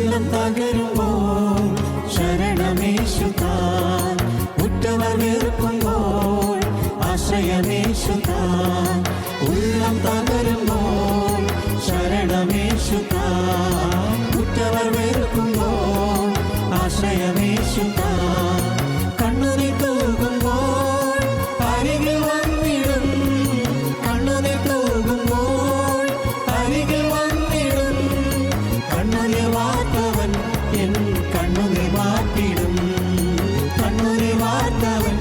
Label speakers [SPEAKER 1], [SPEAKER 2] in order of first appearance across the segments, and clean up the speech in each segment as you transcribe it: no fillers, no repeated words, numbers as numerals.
[SPEAKER 1] ഉള്ളം തകരുമ്പോൾ ശരണമേശുതാൻ. ഉറ്റവർ വെറുക്കുമ്പോൾ ആശ്രയമേശുതാൻ. ഉള്ളം തകരുമ്പോൾ ശരണമേശുതാൻ. ഉറ്റവർ വെറുക്കുമ്പോൾ ആശ്രയമേശുതാൻ. കണ്ണുനീർ തൂകുമ്പോൾ അരികിൽ വന്നിടും. കണ്ണുനീർ തൂകുമ്പോൾ അരികിൽ വന്നിടും. കണ്ണുനീർ വാർത്തവൻ എൻ കണ്ണുനീർ മാറ്റിടും. കണ്ണുനീർ വാർത്തവൻ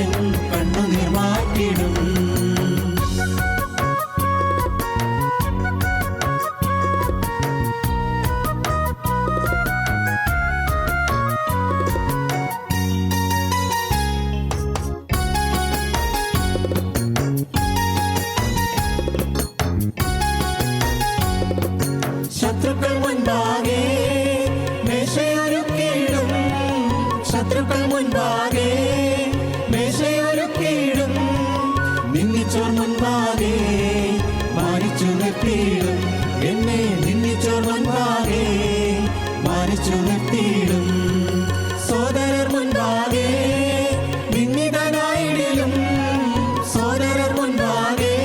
[SPEAKER 1] എൻ കണ്ണുനീർ മാറ്റിടും. ശത്രുക്കൾ മുൻപാകെ മേശയൊരുക്കിയിടും. ശത്രുക്കൾ മുൻപാകെ മേശയൊരുക്കിയിടും. നിന്ദിച്ചോർ മുൻപാകെ മാനിച്ചു നിർത്തിയിടും. എന്നെ നിന്ദിച്ചോർ മുൻപാകെ മാനിച്ചു നിർത്തിയിടും. സോദരർ മുൻപാകെ നിന്ദിതനായിടിലും. സോദരർ മുൻപാകെ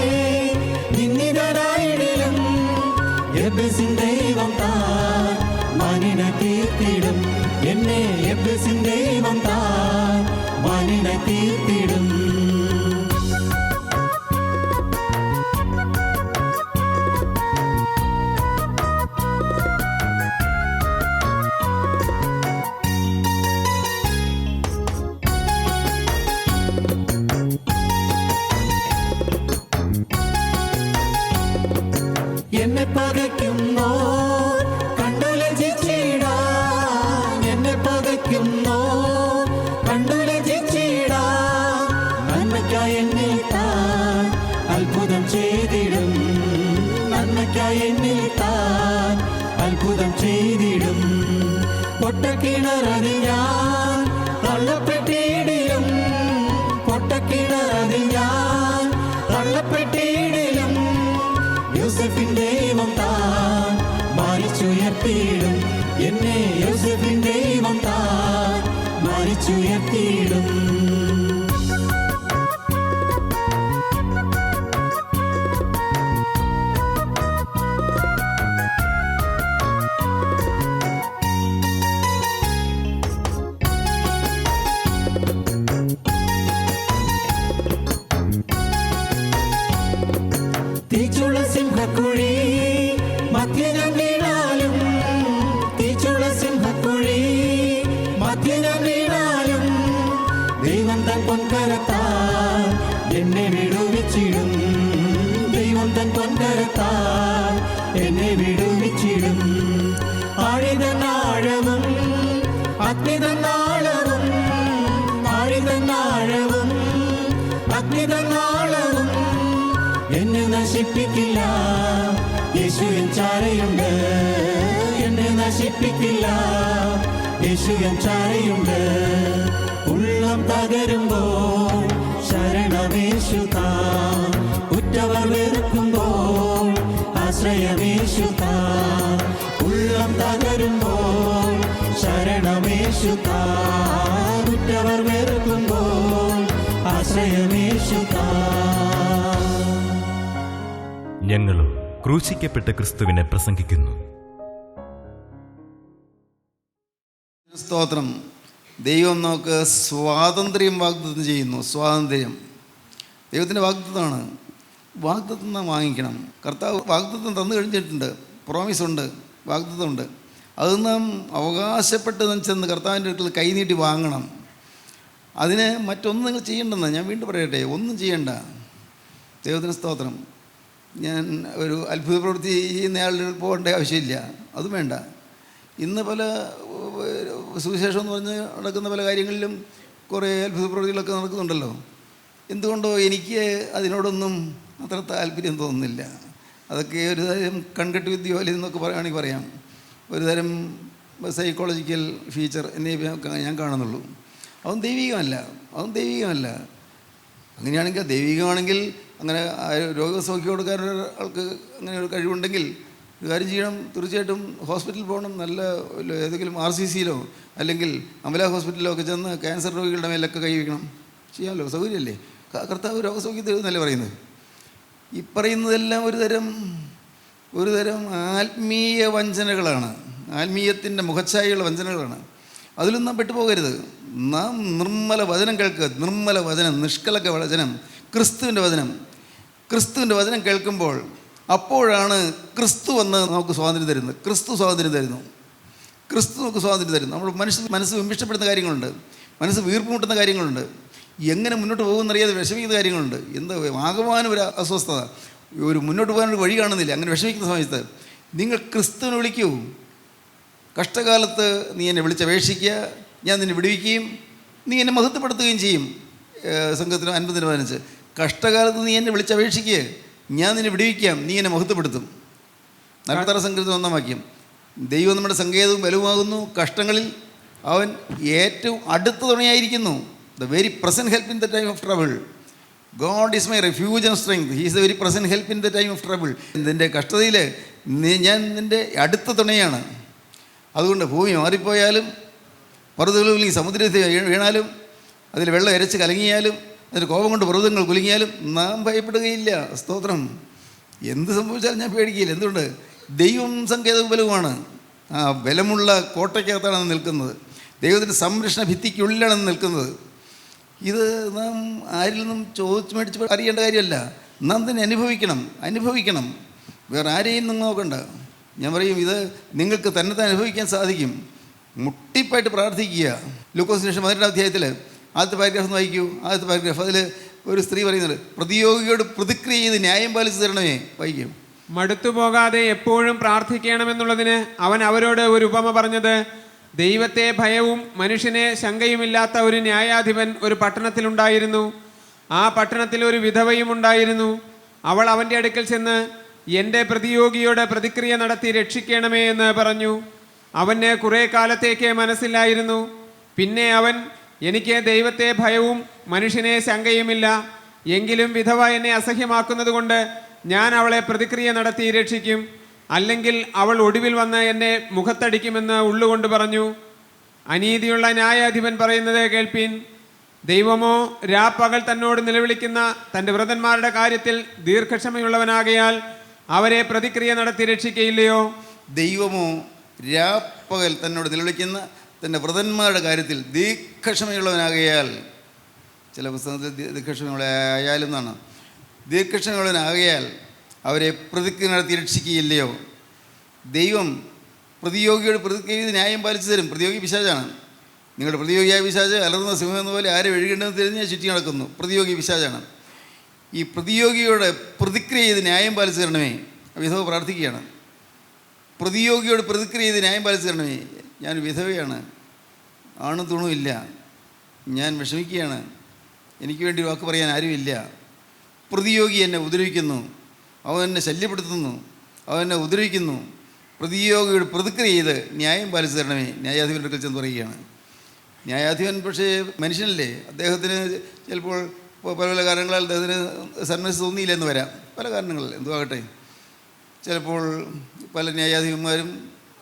[SPEAKER 1] നിന്ദിതനായിടിലും. എബ്ബേസിൻ ദൈവം താൻ മാനിനെ തീർത്തിടും. എന്നെ എബ്ബേസിൻ ദൈവം താൻ മാനിനെ തീർത്തിടും. എന്നെ പകയ്ക്കുന്നോ കണ്ടു ലജിച്ചിടാൻ. എന്നെ പകയ്ക്കുന്നോ കണ്ടു ലജിച്ചിടാൻ. നന്മയ്ക്കായി എന്നിൽ താൻ അത്ഭുതം ചെയ്തിടും. നന്മയ്ക്കായി എന്നിൽ താൻ അത്ഭുതം ചെയ്തിടും. പൊട്ടക്കിണറതിൽ ഞാൻ തള്ളപ്പെട്ടിടിലും. പൊട്ടക്കിണറതിൽ ഞാൻ തള്ളപ്പെട്ടിടിലും. യോസേഫിൻ ദൈവം താൻ മാനിച്ചുയർത്തിയിടും. എന്നെ യോസേഫിൻ ദൈവം താൻ മാനിച്ചുയർത്തിയിടും. തീച്ചുള സിംഹക്കുഴി മധ്യനം വീണാലും. തീച്ചുള സിംഹക്കുഴി മധ്യനം വീണാലും. ദൈവം തൻ പൊൻകരത്താൽ എന്നെ വിടുവിച്ചിടും. ദൈവം തൻ പൊൻകരത്താൽ എന്നെ വിടുവിച്ചിടും. ആഴിതന്നാഴവും അഗ്നിതന്നാളവും. ആഴിതന്നാഴവും അഗ്നിതന്നാളവും എന്നെ നശിപ്പിക്കില്ല. യേശു എൻ ചാരയുണ്ട്. എന്നെ നശിപ്പിക്കില്ല. യേശു എൻ ചാരയുണ്ട്. ഉള്ളം തകരുമ്പോൾ ശരണമേശുതാൻ. ഉറ്റവർ വെറുക്കുമ്പോൾ ആശ്രയമേശുതാൻ. ഉള്ളം തകരുമ്പോൾ ശരണമേശുതാൻ. ഉറ്റവർ വെറുക്കുമ്പോൾ ആശ്രയമേശുതാൻ.
[SPEAKER 2] ഞങ്ങളും ക്രൂശിക്കപ്പെട്ട ക്രിസ്തുവിനെ പ്രസംഗിക്കുന്നു.
[SPEAKER 3] സ്തോത്രം. ദൈവം നമുക്ക് സ്വാതന്ത്ര്യം വാഗ്ദത്തം ചെയ്യുന്നു. സ്വാതന്ത്ര്യം ദൈവത്തിൻ്റെ വാഗ്ദത്തമാണ്. വാഗ്ദത്തം നാം വാങ്ങിക്കണം. കർത്താവ് വാഗ്ദത്തം തന്നു കഴിഞ്ഞിട്ടുണ്ട്. പ്രോമിസുണ്ട്, വാഗ്ദത്തമുണ്ട്. അത് നാം അവകാശപ്പെട്ട് ചെന്ന് കർത്താവിൻ്റെ അടുക്കൽ കൈനീട്ടി വാങ്ങണം. അതിന് മറ്റൊന്നും നിങ്ങൾ ചെയ്യേണ്ടെന്ന് ഞാൻ വീണ്ടും പറയട്ടെ. ഒന്നും ചെയ്യണ്ട. ദൈവത്തിന് സ്തോത്രം. ഞാൻ ഒരു അത്ഭുത പ്രവൃത്തി ചെയ്യുന്നയാളുടെ പോകേണ്ട ആവശ്യമില്ല. അതും വേണ്ട. ഇന്ന് പല സുവിശേഷം എന്ന് പറഞ്ഞ് നടക്കുന്ന പല കാര്യങ്ങളിലും കുറേ അത്ഭുത പ്രവൃത്തികളൊക്കെ നടക്കുന്നുണ്ടല്ലോ. എന്തുകൊണ്ടോ എനിക്ക് അതിനോടൊന്നും അത്ര താല്പര്യം തോന്നുന്നില്ല. അതൊക്കെ ഒരു തരം കൺകെട്ട് വിദ്യ പോലെ എന്നൊക്കെ പറയുകയാണെങ്കിൽ പറയാം. ഒരു തരം സൈക്കോളജിക്കൽ ഫീച്ചർ എന്നിവ ഞാൻ കാണുന്നുള്ളൂ. അതൊന്നും ദൈവികമല്ല. അങ്ങനെയാണെങ്കിൽ ദൈവികമാണെങ്കിൽ അങ്ങനെ രോഗസൗഖ്യം കൊടുക്കാൻ ഒരാൾക്ക് അങ്ങനെ ഒരു കഴിവുണ്ടെങ്കിൽ ഒരു കാര്യം ചെയ്യണം, തീർച്ചയായിട്ടും ഹോസ്പിറ്റലിൽ പോകണം. നല്ല ഏതെങ്കിലും RCCയിലോ അല്ലെങ്കിൽ അമല ഹോസ്പിറ്റലിലോ ഒക്കെ ചെന്ന് ക്യാൻസർ രോഗികളുടെ മേലൊക്കെ കൈ വയ്ക്കണം. ചെയ്യാമല്ലോ, സൗകര്യമല്ലേ. കർത്താവ് രോഗസൗഖ്യം തരുമെന്നല്ലേ പറയുന്നത്. ഈ പറയുന്നതെല്ലാം ഒരു തരം ആത്മീയ വഞ്ചനകളാണ്, ആത്മീയത്തിൻ്റെ മുഖച്ഛായയുള്ള വഞ്ചനകളാണ്. അതിലൊന്നും നാം പെട്ടുപോകരുത്. നാം നിർമ്മല വചനം കേൾക്കുക. നിർമ്മല വചനം, നിഷ്കളങ്ക വചനം, ക്രിസ്തുവിൻ്റെ വചനം കേൾക്കുമ്പോൾ അപ്പോഴാണ് ക്രിസ്തു വന്ന് നമുക്ക് സ്വാതന്ത്ര്യം തരുന്നത്. ക്രിസ്തു നമുക്ക് സ്വാതന്ത്ര്യം തരുന്നു. നമ്മൾ മനസ്സ് വിമ്പിഷ്ടപ്പെടുന്ന കാര്യങ്ങളുണ്ട്, മനസ്സ് വീർപ്പുമുട്ടുന്ന കാര്യങ്ങളുണ്ട്, എങ്ങനെ മുന്നോട്ട് പോകുമെന്നറിയാതെ വിഷമിക്കുന്ന കാര്യങ്ങളുണ്ട്. എന്താ ആകമാനം ഒരു അസ്വസ്ഥത, ഒരു മുന്നോട്ട് പോകാനൊരു വഴി കാണുന്നില്ല. അങ്ങനെ വിഷമിക്കുന്ന സമയത്ത് നിങ്ങൾ ക്രിസ്തുവിനെ വിളിക്കൂ. കഷ്ടകാലത്ത് നീ എന്നെ വിളിച്ചപേക്ഷിക്കുക, ഞാൻ നിന്നെ വിടുവിക്കുകയും നീ എന്നെ മഹത്വപ്പെടുത്തുകയും ചെയ്യും. സംഘത്തിന് 50-15. കഷ്ടകാലത്ത് നീ എന്നെ വിളിച്ചപേക്ഷിക്കുക, ഞാൻ നിന്നെ വിടുവിക്കാം, നീ എന്നെ മഹത്വപ്പെടുത്തും. 46 സംഘത്തിന് 1-ാം വാക്യം. ദൈവം നമ്മുടെ സങ്കേതവും ബലവുമാകുന്നു, കഷ്ടങ്ങളിൽ അവൻ ഏറ്റവും അടുത്ത തുണയായിരിക്കുന്നു. The very present help in the time of trouble. God is my refuge and strength. He is the very present help in the time of trouble. നിൻ്റെ കഷ്ടതയിൽ ഞാൻ നിൻ്റെ അടുത്ത തുണയാണ്. അതുകൊണ്ട് ഭൂമി മാറിപ്പോയാലും, പർവ്വതങ്ങളിൽ സമുദ്രത്തിൽ വീണാലും, അതിൽ വെള്ളം ഇരച്ച് കലങ്ങിയാലും, അതിൻ്റെ കോപം കൊണ്ട് പർവ്വതങ്ങൾ കുലുങ്ങിയാലും നാം ഭയപ്പെടുകയില്ല. സ്തോത്രം. എന്ത് സംഭവിച്ചാലും ഞാൻ പേടിക്കുകയില്ല. എന്തുകൊണ്ട്? ദൈവം സങ്കേതവും ബലവുമാണ്. ആ ബലമുള്ള കോട്ടയ്ക്കകത്താണ് നിൽക്കുന്നത്. ദൈവത്തിൻ്റെ സംരക്ഷണ ഭിത്തിക്കുള്ളിലാണ് നിൽക്കുന്നത്. ഇത് നാം ആരിൽ നിന്നും ചോദിച്ച് മേടിച്ച് അറിയേണ്ട കാര്യമല്ല. നാം തന്നെ അനുഭവിക്കണം. വേറെ ആരെയും നിങ്ങൾ നോക്കണ്ട. ഞാൻ പറയും, ഇത് നിങ്ങൾക്ക് തന്നെ അനുഭവിക്കാൻ സാധിക്കും. മുട്ടിപ്പായിട്ട് പ്രാർത്ഥിക്കുക. ലൂക്കോസിന് ശേഷം 12-ാം അധ്യായത്തിൽ ആദ്യത്തെ പാരഗ്രാഫ് ഒന്ന് വായിക്കൂ. ആദ്യത്തെ പാരഗ്രാഫ്, അതിൽ ഒരു സ്ത്രീ പറയുന്നുണ്ട്, പ്രതിയോഗിയോട് പ്രതിക്രിയ ചെയ്ത് ന്യായം പാലിച്ച് തരണമേ. വായിക്കും.
[SPEAKER 4] മടുത്തുപോകാതെ എപ്പോഴും പ്രാർത്ഥിക്കണമെന്നുള്ളതിന് അവൻ അവരോട് ഒരു ഉപമ പറഞ്ഞത്, ദൈവത്തെ ഭയവും മനുഷ്യനെ ശങ്കയുമില്ലാത്ത ഒരു ന്യായാധിപൻ ഒരു പട്ടണത്തിലുണ്ടായിരുന്നു. ആ പട്ടണത്തിൽ ഒരു വിധവയും ഉണ്ടായിരുന്നു. അവൾ അവൻ്റെ അടുക്കൽ ചെന്ന്, എൻ്റെ പ്രതിയോഗിയോട് പ്രതിക്രിയ നടത്തി രക്ഷിക്കണമേ എന്ന് പറഞ്ഞു. അവന് കുറേ കാലത്തേക്ക് മനസ്സിലായിരുന്നു. പിന്നെ അവൻ, എനിക്ക് ദൈവത്തെ ഭയവും മനുഷ്യനെ ശങ്കയുമില്ല, എങ്കിലും വിധവ എന്നെ അസഹ്യമാക്കുന്നത് കൊണ്ട് ഞാൻ അവളെ പ്രതിക്രിയ നടത്തി രക്ഷിക്കും, അല്ലെങ്കിൽ അവൾ ഒടുവിൽ വന്ന് എന്നെ മുഖത്തടിക്കുമെന്ന് ഉള്ളുകൊണ്ട് പറഞ്ഞു. അനീതിയുള്ള ന്യായാധിപൻ പറയുന്നത് കേൾപ്പീൻ. ദൈവമോ രാപ്പകൽ തന്നോട് നിലവിളിക്കുന്ന തൻ്റെ വ്രതന്മാരുടെ കാര്യത്തിൽ ദീർഘക്ഷമയുള്ളവനാകയാൽ അവരെ പ്രതിക്രിയ നടത്തി രക്ഷിക്കയില്ലയോ?
[SPEAKER 3] ദൈവമോ രാപ്പകൽ തന്നോട് നിലവിളിക്കുന്ന തൻ്റെ വ്രതന്മാരുടെ കാര്യത്തിൽ ദീർഘക്ഷമയുള്ളവനാകയാൽ, ചില പുസ്തകത്തിൽ ദീർഘക്ഷമയുള്ളയായാലും എന്നാണ്, ദീർഘക്ഷമയുള്ളവനാകയാൽ അവരെ പ്രതിക്രിയ നടത്തി രക്ഷിക്കുകയില്ലയോ? ദൈവം പ്രതിയോഗിയോട് പ്രതിക്രിയ ചെയ്ത് ന്യായം പാലിച്ചു തരും. പ്രതിയോഗി പിശാചാണ്. നിങ്ങളുടെ പ്രതിയോഗിയായ പിശാച് അലർന്ന സിംഹം എന്നപോലെ ആരെ ഒഴുകേണ്ടതെന്ന് തിരിഞ്ഞ് ചുറ്റി നടക്കുന്നു. പ്രതിയോഗി പിശാചാണ്. ഈ പ്രതിയോഗിയോട് പ്രതിക്രിയ ചെയ്ത് ന്യായം പാലിച്ചു തരണമേ. വിധവ പ്രാർത്ഥിക്കുകയാണ്. പ്രതിയോഗിയോട് പ്രതിക്രിയ ചെയ്ത് ന്യായം പാലിച്ചു തരണമേ. ഞാൻ വിധവയാണ്, ആണും തുണുമില്ല, ഞാൻ വിഷമിക്കുകയാണ്, എനിക്ക് വേണ്ടി വാക്ക് പറയാൻ ആരുമില്ല. പ്രതിയോഗി എന്നെ ഉപദ്രവിക്കുന്നു, അവൻ എന്നെ ശല്യപ്പെടുത്തുന്നു, അവൻ എന്നെ ഉപദ്രവിക്കുന്നു. പ്രതിയോഗിയോട് പ്രതിക്രിയ ചെയ്ത് ന്യായം പാലിച്ചു തരണമേ. ന്യായാധിപൻ്റെ അടുക്കൽ ചെന്ന് പറയുകയാണ്. ന്യായാധിപൻ പക്ഷേ മനുഷ്യനല്ലേ, അദ്ദേഹത്തിന് ചിലപ്പോൾ പല കാരണങ്ങളാൽ അദ്ദേഹത്തിന് സന്മനസ് തോന്നിയില്ല എന്ന് വരാം. പല കാരണങ്ങളിൽ എന്തുവാകട്ടെ, ചിലപ്പോൾ പല ന്യായാധിപന്മാരും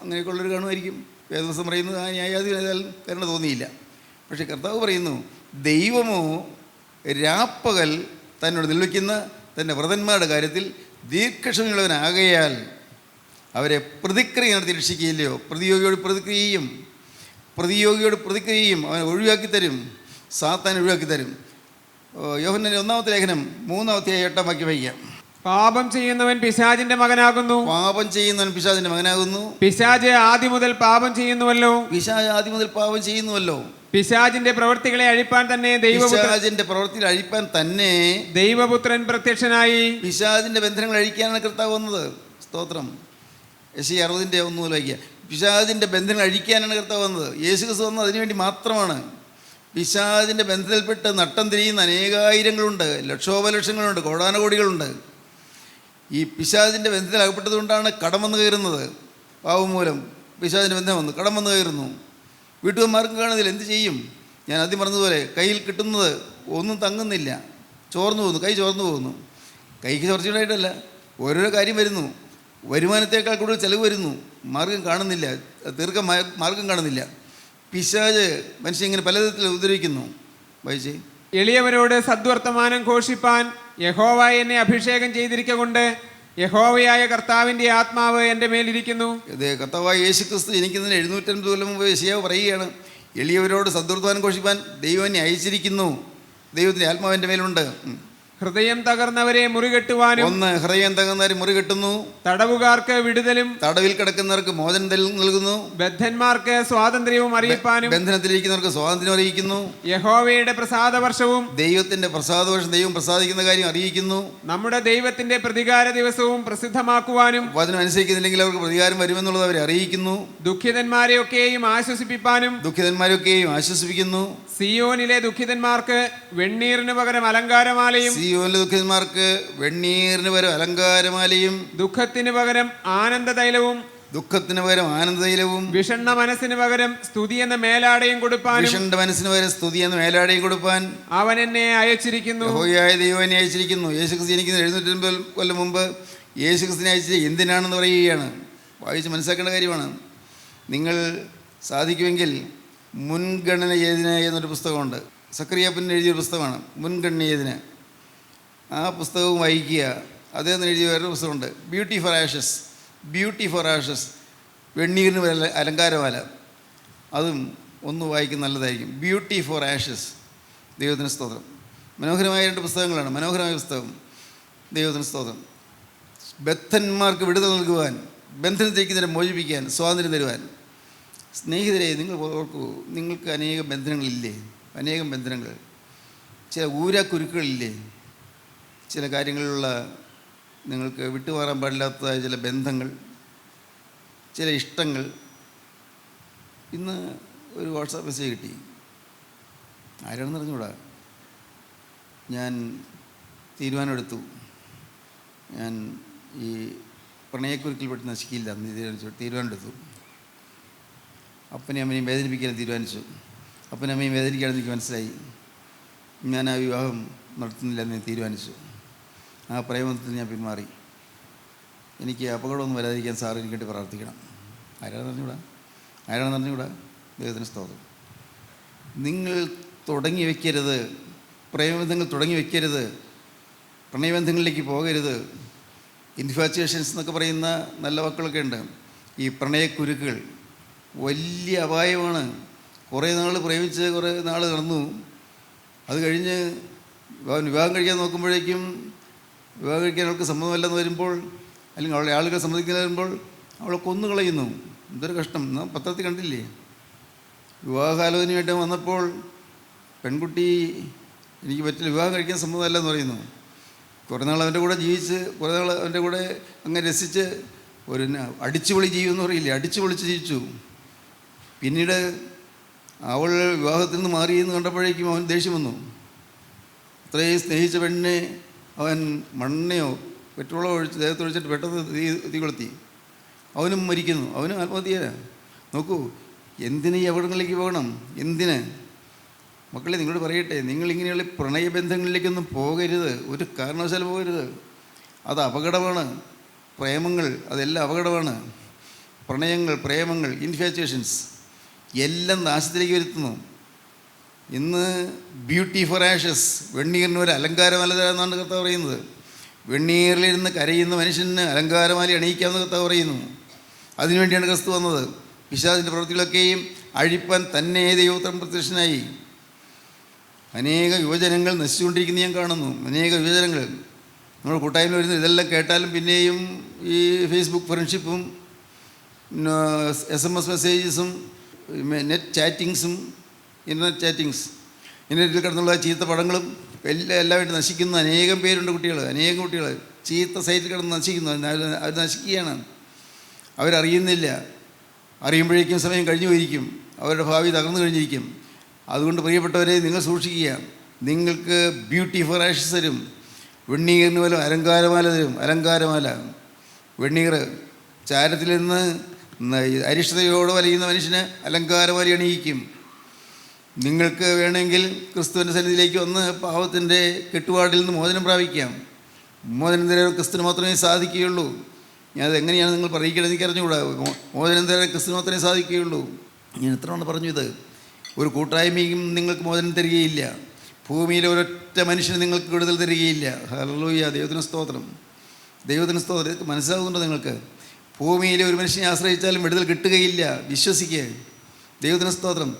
[SPEAKER 3] അങ്ങനെയൊക്കെയുള്ളൊരു കാണുമായിരിക്കും. വേദവസം പറയുന്നത് ആ ന്യായാധിപനായാലും കരുണ തോന്നിയില്ല. പക്ഷേ കർത്താവ് പറയുന്നു, ദൈവമോ രാപ്പകൽ തന്നോട് നിലവിളിക്കുന്ന തൻ്റെ വ്രതന്മാരുടെ കാര്യത്തിൽ ദീർഘക്ഷമയുള്ളവനാകയാൽ അവരെ പ്രതിക്രിയ നടത്തി രക്ഷിക്കുകയില്ലയോ? പ്രതിയോഗിയോട് പ്രതിക്രിയയും അവനെ ഒഴിവാക്കി തരും. സാത്താൻ ഒഴിവാക്കി തരും. യോഹന്നാന്റെ 1-ാമത്തെ ലേഖനം 3-ാം അധ്യായം 8-ാം വാക്യം വായിക്കാം.
[SPEAKER 4] പാപം ചെയ്യുന്നവൻ പിശാചിന്റെ മകനാകുന്നു. പിശാച് ആദ്യം മുതൽ പാപം ചെയ്യുന്നുവല്ലോ. പിശാചിന്റെ പ്രവൃത്തികളെ അഴിപ്പാൻ തന്നെ ദൈവപുത്രൻ പ്രത്യക്ഷനായി.
[SPEAKER 3] പിശാചിന്റെ ബന്ധനങ്ങൾ അഴിക്കാനാണ് കർത്താവ് വന്നത്. സ്തോത്രം. യെശയ്യാ 60-1 മുതൽ വായിക്കുക. പിശാചിന്റെ ബന്ധനങ്ങൾ അഴിക്കാനാണ് കർത്താവ് വന്നത്. യേശുക്രിസ്തു വന്നത് അതിനുവേണ്ടി മാത്രമാണ്. പിശാചിന്റെ ബന്ധനത്തിൽപ്പെട്ട് നട്ടം തിരിയുന്ന അനേകായിരങ്ങളുണ്ട്, ലക്ഷോപലക്ഷങ്ങളുണ്ട്, കോടാനകോടികളുണ്ട്. ഈ പിശാചിൻ്റെ ബന്ധത്തിൽ അകപ്പെട്ടതുകൊണ്ടാണ് കടം വന്ന് കയറുന്നത്. പാവം മൂലം പിശാചിൻ്റെ ബന്ധം വന്നു, കടം വന്ന് കയറുന്നു. വീട്ടുകാർക്കും കാണുന്നില്ല, എന്ത് ചെയ്യും? ഞാൻ ആദ്യം പറഞ്ഞതുപോലെ കയ്യിൽ കിട്ടുന്നത് ഒന്നും തങ്ങുന്നില്ല, ചോർന്നു പോകുന്നു, കൈ ചോർന്നു പോകുന്നു. കൈക്ക് ചോർച്ചയുണ്ടായിട്ടല്ല, ഓരോരോ കാര്യം വരുന്നു. വരുമാനത്തേക്കാൾ കൂടുതൽ ചിലവ് വരുന്നു, മാർഗം കാണുന്നില്ല, തീർക്കാൻ മാർഗം കാണുന്നില്ല. പിശാച് മനുഷ്യൻ ഇങ്ങനെ പലതരത്തിൽ ഉപദ്രവിക്കുന്നു. വായിച്ചേ.
[SPEAKER 4] എളിയവരോട് സദ്വർത്തമാനം ഘോഷിപ്പാൻ യഹോവ എന്നെ അഭിഷേകം ചെയ്തിരിക്കൊണ്ട് യഹോവയായ കർത്താവിൻ്റെ ആത്മാവ് എൻ്റെ മേലിരിക്കുന്നു.
[SPEAKER 3] ഇത് കർത്താവായ യേശു ക്രിസ്തു ജനിക്കുന്നതിന് 750 കൊല്ലം മുമ്പ് യെശയ്യാവ് പറയുകയാണ്, എളിയവരോട് സദ്വർത്തമാനം ഘോഷിപ്പാൻ ദൈവം എന്നെ അയച്ചിരിക്കുന്നു, ദൈവത്തിൻ്റെ ആത്മാവ് എൻ്റെ മേലുണ്ട്.
[SPEAKER 4] ഹൃദയം തകർന്നവരെ മുറികെട്ടുവാനും.
[SPEAKER 3] ഹൃദയം തകർന്നവരെ മുറികെട്ടുന്നു.
[SPEAKER 4] തടവുകാർക്ക് വിടുതലും
[SPEAKER 3] തടവിൽ കിടക്കുന്നവർക്ക് മോചനം നൽകുന്നു.
[SPEAKER 4] ബദ്ധന്മാർക്ക് സ്വാതന്ത്ര്യവും അറിയിപ്പാനും.
[SPEAKER 3] ബന്ധനത്തിലിരിക്കുന്നവർക്ക് സ്വാതന്ത്ര്യം അറിയിക്കുന്നു.
[SPEAKER 4] യഹോവയുടെ പ്രസാദവർഷവും
[SPEAKER 3] ദൈവത്തിന്റെ പ്രസാദവർഷം, ദൈവം പ്രസാദിക്കുന്ന കാര്യം അറിയിക്കുന്നു.
[SPEAKER 4] നമ്മുടെ ദൈവത്തിന്റെ പ്രതികാര ദിവസവും പ്രസിദ്ധമാക്കുവാനും.
[SPEAKER 3] വചനം അനുസരിക്കുന്നില്ലെങ്കിൽ അവർക്ക് പ്രതികാരം വരുമെന്നുള്ളത് അവരെ അറിയിക്കുന്നു.
[SPEAKER 4] ദുഃഖിതന്മാരെയൊക്കെയും ആശ്വസിപ്പിപ്പാനും.
[SPEAKER 3] ദുഃഖിതന്മാരെയൊക്കെയും ആശ്വസിപ്പിക്കുന്നു.
[SPEAKER 4] സിയോനിലെ ദുഃഖിതന്മാർക്ക് വെണ്ണീറിന് പകരം അലങ്കാരമാലയും.
[SPEAKER 3] സിയോനിലെ ദുഃഖിതന്മാർക്ക് വെണ്ണീറിന് പകരം അലങ്കാരമാലയും.
[SPEAKER 4] ദുഃഖത്തിന് പകരം ആനന്ദതൈലവും.
[SPEAKER 3] ദുഃഖത്തിന് പകരം ആനന്ദതൈലവും.
[SPEAKER 4] വിഷണ്ണ മനസ്സിന് പകരം സ്തുതി എന്ന മേലാടയും കൊടുപ്പാൻ.
[SPEAKER 3] വിഷണ്ണ മനസ്സിന് പകരം സ്തുതി എന്ന മേലാടയും കൊടുപ്പാൻ
[SPEAKER 4] അവൻ എന്നെ അയച്ചിരിക്കുന്നു.
[SPEAKER 3] യഹോവയായ ദൈവം എന്നെ അയച്ചിരിക്കുന്നു. യേശുക്രിസ്തു ജനിക്കുന്ന 750 കൊല്ലം മുമ്പ് യേശുക്രിസ്തുവിനെ അയച്ചത് എന്തിനാണെന്ന് പറയുകയാണ്. വായിച്ച് മനസ്സിലാക്കേണ്ട കാര്യമാണ്. നിങ്ങൾ സാധിക്കുമെങ്കിൽ മുൻഗണന ഏതിന് എന്നൊരു പുസ്തകമുണ്ട്. സക്കറിയാപ്പൻ എഴുതിയൊരു പുസ്തകമാണ് മുൻഗണന ഏതിന്. ആ പുസ്തകവും വായിക്കുക. അദ്ദേഹത്തിന് എഴുതിയ വേറൊരു പുസ്തകമുണ്ട്, Beauty for Ashes. Beauty for Ashes, വെണ്ണീറിന് അലങ്കാരമാല. അതും ഒന്ന് വായിക്കുന്ന നല്ലതായിരിക്കും. Beauty for Ashes. ദൈവത്തിന് സ്തോത്രം. മനോഹരമായ 2 പുസ്തകങ്ങളാണ്. മനോഹരമായ പുസ്തകം. ദൈവത്തിന് സ്തോത്രം. ബദ്ധന്മാർക്ക് വിടുതൽ നൽകുവാൻ, ബന്ധനത്തിരിക്കുന്നവരെ മോചിപ്പിക്കാൻ, സ്വാതന്ത്ര്യം തരുവാൻ. സ്നേഹിതരെ, നിങ്ങൾ ഓർക്കൂ, നിങ്ങൾക്ക് അനേകം ബന്ധനങ്ങളില്ലേ? അനേകം ബന്ധനങ്ങൾ, ചില ഊരാക്കുരുക്കളില്ലേ? ചില കാര്യങ്ങളിലുള്ള നിങ്ങൾക്ക് വിട്ടുമാറാൻ പാടില്ലാത്തതായ ചില ബന്ധങ്ങൾ, ചില ഇഷ്ടങ്ങൾ. ഇന്ന് ഒരു വാട്സാപ്പ് മെസ്സേജ് കിട്ടി. ആരാണെന്ന് അറിഞ്ഞുകൂടാ. ഞാൻ തീരുമാനമെടുത്തു, ഞാൻ ഈ പ്രണയക്കുരുക്കിൽപ്പെട്ട് നശിക്കില്ല എന്ന് തീരുമാനമെടുത്തു. അപ്പനെയും അമ്മനെയും വേദനിപ്പിക്കാൻ തീരുമാനിച്ചു. അപ്പനും അമ്മയും വേദനിക്കുകയാണെന്ന് എനിക്ക് മനസ്സിലായി. ഞാൻ ആ വിവാഹം നടത്തുന്നില്ല എന്ന് തീരുമാനിച്ചു. ആ പ്രേമത്തിൽ ഞാൻ പിന്മാറി. എനിക്ക് അപകടമൊന്നും വരാതിരിക്കാൻ സാർ എനിക്ക് വേണ്ടി പ്രാർത്ഥിക്കണം. ആരാണെന്ന് അറിഞ്ഞുകൂടാ. ദൈവത്തിന് സ്തോത്രം. നിങ്ങൾ തുടങ്ങി വയ്ക്കരുത്, പ്രേമബന്ധങ്ങൾ തുടങ്ങി വയ്ക്കരുത്, പ്രണയബന്ധങ്ങളിലേക്ക് പോകരുത്. ഇൻഫാച്വേഷൻസ് എന്നൊക്കെ പറയുന്ന നല്ല വാക്കുകളൊക്കെ ഉണ്ട്. ഈ പ്രണയക്കുരുക്കുകൾ വലിയ അപായമാണ്. കുറേ നാൾ പ്രേമിച്ച് കുറേ നാൾ നടന്നു. അത് കഴിഞ്ഞ് വിവാഹം കഴിക്കാൻ നോക്കുമ്പോഴേക്കും വിവാഹം കഴിക്കാൻ അവൾക്ക് സമ്മതമല്ലെന്ന് വരുമ്പോൾ, അല്ലെങ്കിൽ അവളെ ആളുകൾ സമ്മതിക്കുന്ന വരുമ്പോൾ അവളെ കൊന്നുകളയുന്നു. എന്തൊരു കഷ്ടം. നാം പത്രത്തിൽ കണ്ടില്ലേ? വിവാഹാലോചനയായിട്ട് വന്നപ്പോൾ പെൺകുട്ടി എനിക്ക് പറ്റില്ല, വിവാഹം കഴിക്കാൻ സമ്മതമല്ലെന്ന് പറയുന്നു. കുറേ നാൾ അവൻ്റെ കൂടെ ജീവിച്ച്, കുറേ നാൾ അവൻ്റെ കൂടെ അങ്ങനെ രസിച്ച് ഒരു അടിച്ചുപൊളി ജീവിതമെന്ന് പറയില്ലേ, അടിച്ചു പൊളിച്ച് ജീവിച്ചു. പിന്നീട് അവൾ വിവാഹത്തിൽ നിന്ന് മാറിയെന്ന് കണ്ടപ്പോഴേക്കും അവൻ ദേഷ്യം വന്നു. അത്രയും സ്നേഹിച്ച പെണ്ണിനെ അവൻ മണ്ണെയോ പെട്രോളോ ദേഹത്തൊഴിച്ചിട്ട് പെട്ടെന്ന് തീ കൊളുത്തി. അവനും മരിക്കുന്നു. അവനും ആത്മഹത്യ. നോക്കൂ, എന്തിന് ഈ അപകടങ്ങളിലേക്ക് പോകണം? എന്തിന്? മക്കളെ, നിങ്ങളോട് പറയട്ടെ, നിങ്ങളിങ്ങനെയുള്ള പ്രണയബന്ധങ്ങളിലേക്കൊന്നും പോകരുത്. ഒരു കാരണവശാലും പോകരുത്. അത് അപകടമാണ്. പ്രേമങ്ങൾ അതെല്ലാം അപകടമാണ്. പ്രേമങ്ങൾ, ഇൻഫാച്വേഷൻസ് എല്ലാം നാശത്തിലേക്ക് വരുത്തുന്നു. ഇന്ന് ബ്യൂട്ടി ഫോർ ആഷസ്, വെണ്ണീറിന് ഒരു അലങ്കാരമാല തരാമെന്നാണ് കർത്താവ് പറയുന്നത്. വെണ്ണീറിലിരുന്ന് കരയുന്ന മനുഷ്യന് അലങ്കാരമാല അണിയിക്കാമെന്ന് കർത്താവ് പറയുന്നു. അതിനുവേണ്ടിയാണ് ക്രിസ്തു വന്നത്. പിശാചിൻ്റെ പ്രവൃത്തികളൊക്കെയും അഴിപ്പാൻ തന്നെ ദൈവോത്തരം പ്രത്യക്ഷനായി. അനേക യുവജനങ്ങൾ നശിച്ചുകൊണ്ടിരിക്കുന്ന ഞാൻ കാണുന്നു. അനേക യുവജനങ്ങൾ നമ്മൾ കൂട്ടായ്മ വരുന്നത് ഇതെല്ലാം കേട്ടാലും പിന്നെയും ഈ ഫേസ്ബുക്ക് ഫ്രണ്ട്ഷിപ്പും SMS മെസ്സേജസും നെറ്റ് ചാറ്റിങ്സും ഇൻ്റർനെറ്റിൽ കിടന്നുള്ള ചീത്ത പടങ്ങളും എല്ലാമായിട്ട് നശിക്കുന്ന അനേകം പേരുണ്ട്. അനേകം കുട്ടികൾ ചീത്ത സൈറ്റിൽ കിടന്ന് നശിക്കുന്നു. അവർ നശിക്കുകയാണ്. അവരറിയുന്നില്ല. അറിയുമ്പോഴേക്കും സമയം കഴിഞ്ഞു പോയിരിക്കും. അവരുടെ ഭാവി തകർന്നു കഴിഞ്ഞിരിക്കും. അതുകൊണ്ട് പ്രിയപ്പെട്ടവരെ, നിങ്ങൾ സൂക്ഷിക്കുക. നിങ്ങൾക്ക് ബ്യൂട്ടി ഫോർ ആഷസ് തരും. വെണ്ണീറിന് പോലും അലങ്കാരമാല തരും. അലങ്കാരമാല, വെണ്ണീർ. ചാരത്തിൽ നിന്ന് അരിഷ്ടതയോട് വലയുന്ന മനുഷ്യന് അലങ്കാരമാല അണിയിക്കും. നിങ്ങൾക്ക് വേണമെങ്കിൽ ക്രിസ്തുവിൻ്റെ സന്നിധിയിലേക്ക് വന്ന് പാവത്തിൻ്റെ കെട്ടുപാടിൽ നിന്ന് മോചനം പ്രാപിക്കാം. മോചനം തരാൻ ക്രിസ്തുവിന് മാത്രമേ സാധിക്കുകയുള്ളൂ. ഞാനത് എങ്ങനെയാണ് നിങ്ങൾ പറയിക്കേണ്ടത് എനിക്ക് അറിഞ്ഞുകൂടാ. മോചനം തരാൻ ക്രിസ്തു മാത്രമേ സാധിക്കുകയുള്ളൂ. ഞാൻ എത്ര തവണ പറഞ്ഞു ഇത്. ഒരു കൂട്ടായ്മയും നിങ്ങൾക്ക് മോചനം തരികയില്ല. ഭൂമിയിലെ ഒരൊറ്റ മനുഷ്യന് നിങ്ങൾക്ക് വിടുതൽ തരികയില്ല. ഹല്ലേലൂയ, ദൈവത്തിന് സ്തോത്രം, ദൈവത്തിന് സ്തോത്രം. ഇത് മനസ്സിലാകുന്നുണ്ടോ നിങ്ങൾക്ക്? ഭൂമിയിലെ ഒരു മനുഷ്യനെ ആശ്രയിച്ചാലും വിടുതൽ കിട്ടുകയില്ല. വിശ്വസിക്കുക. ദൈവത്തിന് സ്തോത്രം.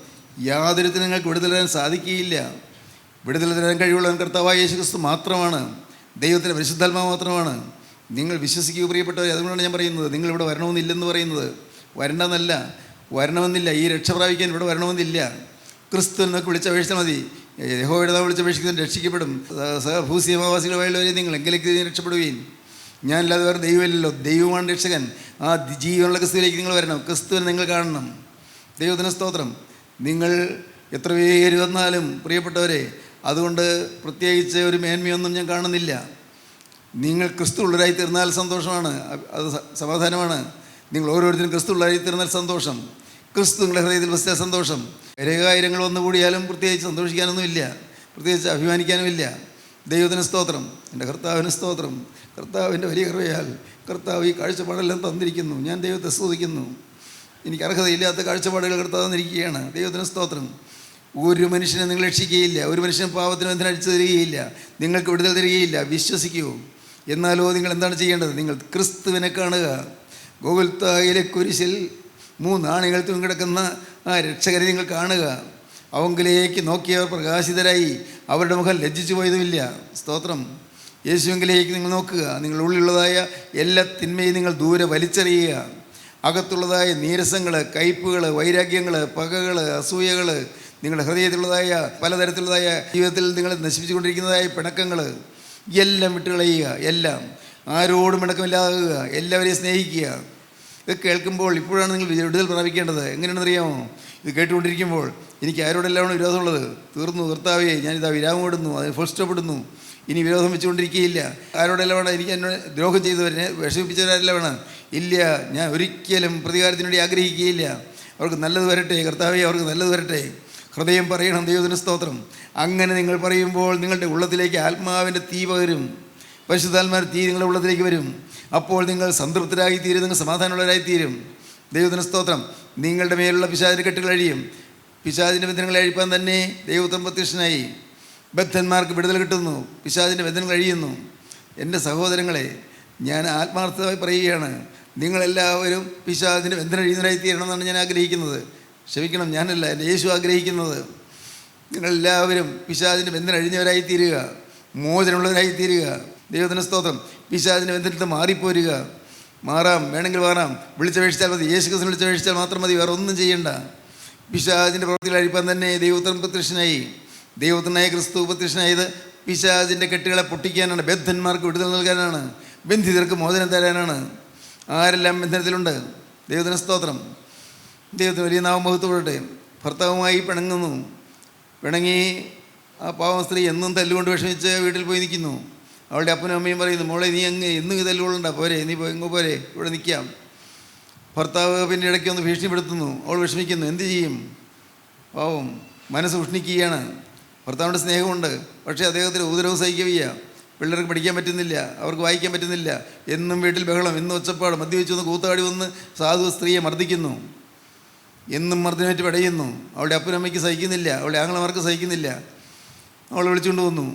[SPEAKER 3] യാതൊരുത്തിനും നിങ്ങൾക്ക് വിടുതൽ തരാൻ സാധിക്കുകയില്ല. വിടുതൽ തരാൻ കഴിവുള്ളവൻ കർത്താവായ യേശു ക്രിസ്തു മാത്രമാണ്. ദൈവത്തിൻ്റെ പരിശുദ്ധാത്മാവ് മാത്രമാണ്. നിങ്ങൾ വിശ്വസിക്കുക പ്രിയപ്പെട്ടവരെ. അതുകൊണ്ടാണ് ഞാൻ പറയുന്നത്, നിങ്ങളിവിടെ വരണമെന്നില്ലെന്ന് പറയുന്നത്. വരണമെന്നല്ല, വരണമെന്നില്ല. ഈ രക്ഷ പ്രാപിക്കാൻ ഇവിടെ വരണമെന്നില്ല. ക്രിസ്തു എന്നൊക്കെ വിളിച്ചപേക്ഷിച്ചാൽ മതി. യഹോവയുടെ നാമം വിളിച്ചപേക്ഷിക്കുന്നവൻ രക്ഷിക്കപ്പെടും. ഭൂസ്യമാവാസികളുമായുള്ളവരെ നിങ്ങൾ എങ്കിലേക്ക് രക്ഷപ്പെടുകയും. ഞാനല്ലാതെ വേറെ ദൈവമില്ലല്ലോ. ദൈവമാണ് രക്ഷകൻ. ആ ജീവനുള്ള ക്രിസ്തുവിലേക്ക് നിങ്ങൾ വരണം. ക്രിസ്തുവിനെ നിങ്ങൾ കാണണം. ദൈവത്തിന് സ്തോത്രം. നിങ്ങൾ എത്ര പേര് വന്നാലും പ്രിയപ്പെട്ടവരെ, അതുകൊണ്ട് പ്രത്യേകിച്ച് ഒരു മേന്മയൊന്നും ഞാൻ കാണുന്നില്ല. നിങ്ങൾ ക്രിസ്തു ഉള്ളവരായി തീർന്നാൽ സന്തോഷമാണ്, അത് സമാധാനമാണ്. നിങ്ങൾ ഓരോരുത്തരും ക്രിസ്തു ഉള്ളവരായി തീർന്നാൽ സന്തോഷം. ക്രിസ്തു നിങ്ങളുടെ ഹൃദയത്തിൽ വസിച്ചാൽ സന്തോഷം. രേഖായിരങ്ങൾ വന്നുകൂടിയാലും പ്രത്യേകിച്ച് സന്തോഷിക്കാനൊന്നുമില്ല, പ്രത്യേകിച്ച് അഭിമാനിക്കാനുമില്ല. ദൈവത്തിന് സ്തോത്രം, എൻ്റെ കർത്താവിന് സ്തോത്രം. കർത്താവിൻ്റെ വലിയ കൃപയാൽ കർത്താവ് ഈ കാഴ്ചപ്പാടെല്ലാം തന്നിരിക്കുന്നു. ഞാൻ ദൈവത്തെ സ്തുതിക്കുന്നു. എനിക്ക് അർഹതയില്ലാത്ത കാഴ്ചപ്പാടുകൾ കർത്താവ് തന്നിരിക്കുകയാണ്. ദൈവത്തിന് സ്തോത്രം. ഒരു മനുഷ്യനെ നിങ്ങൾ രക്ഷിക്കുകയില്ല. ഒരു മനുഷ്യൻ പാപത്തിന് ബന്ധനം അടിച്ചു തരികയില്ല. നിങ്ങൾക്ക് വിടുതൽ തരികയില്ല. വിശ്വസിക്കൂ. എന്നാലോ നിങ്ങൾ എന്താണ് ചെയ്യേണ്ടത്? നിങ്ങൾ ക്രിസ്തുവിനെ കാണുക. ഗോകുൽത്തായിലെ കുരിശിൽ 3 ആണികൾ തൂങ്ങിക്കിടക്കുന്ന ആ രക്ഷകരെ നിങ്ങൾ കാണുക. അവങ്കിലേക്ക് നോക്കിയവർ പ്രകാശിതരായി. അവരുടെ മുഖം ലജ്ജിച്ചു പോയതുമില്ല. സ്തോത്രം. യേശുവിലേക്ക് നിങ്ങൾ നോക്കുക. നിങ്ങളുടെ ഉള്ളിലുള്ളതായ എല്ലാ തിന്മയും നിങ്ങൾ ദൂരെ വലിച്ചെറിയുക. അകത്തുള്ളതായ നീരസങ്ങൾ, കയ്പുകൾ, വൈരാഗ്യങ്ങൾ, പകകൾ, അസൂയകൾ, നിങ്ങളുടെ ഹൃദയത്തിലുള്ളതായ പലതരത്തിലുള്ളതായ ജീവിതത്തിൽ നിങ്ങൾ നശിപ്പിച്ചുകൊണ്ടിരിക്കുന്നതായ പിണക്കങ്ങൾ എല്ലാം വിട്ടുകളയുക. എല്ലാം ആരോടും പിണക്കമില്ലാതാകുക. എല്ലാവരെയും സ്നേഹിക്കുക. ഇത് കേൾക്കുമ്പോൾ ഇപ്പോഴാണ് നിങ്ങൾ വിടുതൽ പ്രാപിക്കേണ്ടത്. എങ്ങനെയാണെന്ന് അറിയാമോ? ഇത് കേട്ടുകൊണ്ടിരിക്കുമ്പോൾ എനിക്ക് ആരോടെല്ലാമാണ് വിരോധമുള്ളത്? തീർന്നു കർത്താവേ, ഞാനിതാ വിരാമം ഇടുന്നു, അതിന് ഫുൾ സ്റ്റോപ്പ് ഇടുന്നു. ഇനി വിരോധം വെച്ചുകൊണ്ടിരിക്കുകയില്ല. ആരോടെല്ലാം വേണം? എനിക്ക് എന്നോട് ദ്രോഹം ചെയ്തവരെ വിഷമിപ്പിച്ചവരെല്ലാം വേണം. ഇല്ല, ഞാൻ ഒരിക്കലും പ്രതികാരത്തിന് വേണ്ടി ആഗ്രഹിക്കുകയില്ല. അവർക്ക് നല്ലത് വരട്ടെ കർത്താവേ, അവർക്ക് നല്ലത് വരട്ടെ. ഹൃദയം പറയണം. ദൈവത്തിന് സ്തോത്രം. അങ്ങനെ നിങ്ങൾ പറയുമ്പോൾ നിങ്ങളുടെ ഉള്ളത്തിലേക്ക് ആത്മാവിൻ്റെ തീ പകരും. പരിശുദ്ധാത്മാവിൻ്റെ തീ നിങ്ങളുടെ ഉള്ളത്തിലേക്ക് വരും. അപ്പോൾ നിങ്ങൾ സംതൃപ്തരായിത്തീരും, നിങ്ങൾ സമാധാനമുള്ളവരായിത്തീരും. ദൈവത്തിന് സ്തോത്രം. നിങ്ങളുടെ മേലുള്ള പിശാചിൻ്റെ കെട്ടുകൾ അഴിയും. പിശാചിൻ്റെ ബന്ധനങ്ങൾ അഴിപ്പാൻ തന്നെ ദൈവത്വം പ്രത്യക്ഷനായി. ബദ്ധന്മാർക്ക് വിടുതൽ കിട്ടുന്നു. പിശാചിൻ്റെ ബന്ധനങ്ങൾ അഴിയുന്നു. എൻ്റെ സഹോദരങ്ങളെ, ഞാൻ ആത്മാർത്ഥമായി പറയുകയാണ്, നിങ്ങളെല്ലാവരും പിശാചിൻ്റെ ബന്ധനം അഴിയുന്നവരായിത്തീരണമെന്നാണ് ഞാൻ ആഗ്രഹിക്കുന്നത്. ക്ഷമിക്കണം, ഞാനല്ല, എൻ്റെ യേശു ആഗ്രഹിക്കുന്നത്. നിങ്ങളെല്ലാവരും പിശാചിൻ്റെ ബന്ധനം അഴിഞ്ഞവരായിത്തീരുക, മോചനമുള്ളവരായിത്തീരുക. ദൈവത്തിന് സ്തോത്രം. പിശാചിൻ്റെ ബന്ധനത്തിൽ മാറിപ്പോരുക. മാറാം, വേണമെങ്കിൽ മാറാം. വിളിച്ചപേക്ഷിച്ചാൽ മതി. യേശു ക്രിസ്തു വിളിച്ചപേക്ഷിച്ചാൽ മാത്രം മതി, വേറെ ഒന്നും ചെയ്യണ്ട. പിശാചിൻ്റെ പ്രവൃത്തികൾ അഴിപ്പാൻ തന്നെ ദൈവത്തിന് പ്രത്യക്ഷനായി. ദൈവത്തിനായ ക്രിസ്തു പ്രത്യക്ഷനായത് പിശാചിൻ്റെ കെട്ടുകളെ പൊട്ടിക്കാനാണ്. ബദ്ധന്മാർക്ക് വിടുതൽ നൽകാനാണ്. ബന്ധിതർക്ക് മോചനം തരാനാണ്. ആരെല്ലാം ബന്ധനത്തിലുണ്ട്? ദൈവത്തിന് സ്തോത്രം. ദൈവത്തിന് വലിയ നാമം മഹത്വപ്പെടട്ടെ. ഭർത്താവുമായി പിണങ്ങുന്നു. പിണങ്ങി ആ പാവം സ്ത്രീ എന്നും തല്ലുകൊണ്ട് വിഷമിച്ച് വീട്ടിൽ പോയി നിൽക്കുന്നു. അവളുടെ അപ്പനും അമ്മയും പറയുന്നു, മോളെ നീ എന്നും ഈ തല്ലുകൊള്ളണ്ട, പോരെ, നീ എങ്ങോ പോരെ, ഇവിടെ നിൽക്കാം. ഭർത്താവ് പിന്നെ ഇടയ്ക്ക് ഒന്ന് ഭീഷണിപ്പെടുത്തുന്നു. അവൾ വിഷമിക്കുന്നു. എന്ത് ചെയ്യും? പാവം മനസ്സ് ഉഷ്ണിക്കുകയാണ്. ഭർത്താവിൻ്റെ സ്നേഹമുണ്ട്, പക്ഷേ അദ്ദേഹത്തിന് ഉപദ്രവം സഹിക്കുകയ്യ. പിള്ളേർക്ക് പഠിക്കാൻ പറ്റുന്നില്ല, അവർക്ക് വായിക്കാൻ പറ്റുന്നില്ല. എന്നും വീട്ടിൽ ബഹളം, എന്നും ഒച്ചപ്പാട്, മദ്യവെച്ച് വന്ന് കൂത്താടി വന്ന് സാധു സ്ത്രീയെ മർദ്ദിക്കുന്നു. എന്നും മർദ്ദനേറ്റ് പടയുന്നു. അവളുടെ അപ്പനമ്മയ്ക്ക് സഹിക്കുന്നില്ല, അവളുടെ ആങ്ങളമാർക്ക് സഹിക്കുന്നില്ല. അവളെ വിളിച്ചുകൊണ്ട് വന്നു.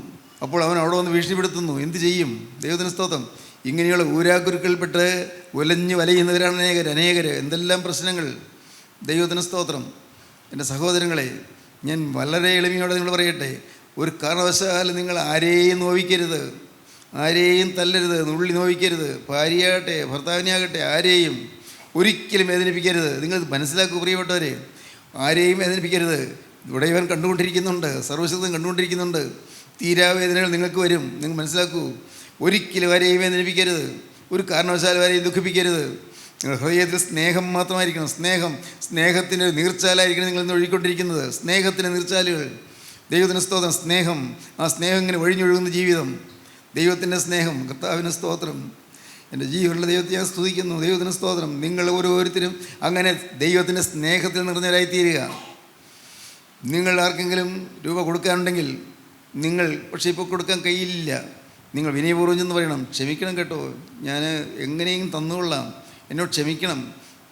[SPEAKER 3] അപ്പോൾ അവൻ അവിടെ വന്ന് ഭീഷണിപ്പെടുത്തുന്നു. എന്ത് ചെയ്യും? ദൈവത്തിന് സ്തോത്രം. ഇങ്ങനെയുള്ള ഊരാക്കുരുക്കൾപ്പെട്ട് ഉലഞ്ഞ് വലയുന്നവരാണ് അനേകർ. എന്തെല്ലാം പ്രശ്നങ്ങൾ. ദൈവത്തിന് സ്തോത്രം. എൻ്റെ സഹോദരങ്ങളെ, ഞാൻ വളരെ എളിമയോടെ നിങ്ങൾ പറയട്ടെ, ഒരു കാരണവശാലും നിങ്ങൾ ആരെയും നോവിക്കരുത്, ആരെയും തല്ലരുത്, നുള്ളി നോവിക്കരുത്. ഭാര്യയാകട്ടെ ഭർത്താവിനെയാകട്ടെ ആരെയും ഒരിക്കലും വേദനിപ്പിക്കരുത്. നിങ്ങൾ മനസ്സിലാക്കുക പ്രിയപ്പെട്ടവരെ, ആരെയും വേദനിപ്പിക്കരുത്. ഇവിടെ ഇവൻ കണ്ടുകൊണ്ടിരിക്കുന്നുണ്ട്, സർവശക്തൻ കണ്ടുകൊണ്ടിരിക്കുന്നുണ്ട്. തീരാവേദനകൾ നിങ്ങൾക്ക് വരും. നിങ്ങൾ മനസ്സിലാക്കൂ. ഒരിക്കലും ആരെയും വേദനിപ്പിക്കരുത്, ഒരു കാരണവശാലും ആരെയും ദുഃഖിപ്പിക്കരുത്. നിങ്ങൾ ഹൃദയത്തിൽ സ്നേഹം മാത്രമായിരിക്കണം. സ്നേഹത്തിൻ്റെ നീർച്ചാലായിരിക്കണം നിങ്ങൾ ഇന്ന് ഒഴുകിക്കൊണ്ടിരിക്കുന്നത്. സ്നേഹത്തിൻ്റെ നീർച്ചാലുകൾ. ദൈവത്തിന് സ്തോത്രം. സ്നേഹം, ആ സ്നേഹം ഇങ്ങനെ ഒഴിഞ്ഞൊഴുകുന്ന ജീവിതം. ദൈവത്തിൻ്റെ സ്നേഹം. കർത്താവിന് സ്തോത്രം. എൻ്റെ ജീവനുള്ള ദൈവത്തെ ഞാൻ സ്തുതിക്കുന്നു. ദൈവത്തിന് സ്തോത്രം. നിങ്ങൾ ഓരോരുത്തരും അങ്ങനെ ദൈവത്തിൻ്റെ സ്നേഹത്തിൽ നിറഞ്ഞവരായിത്തീരുക. നിങ്ങൾ ആർക്കെങ്കിലും രൂപ കൊടുക്കാനുണ്ടെങ്കിൽ, നിങ്ങൾ പക്ഷേ ഇപ്പോൾ കൊടുക്കാൻ കഴിയില്ല, നിങ്ങൾ വിനയപൂർവ്വം എന്ന് പറയണം, ക്ഷമിക്കണം കേട്ടോ, ഞാൻ എങ്ങനെയും തന്നുകൊള്ളാം, എന്നോട് ക്ഷമിക്കണം.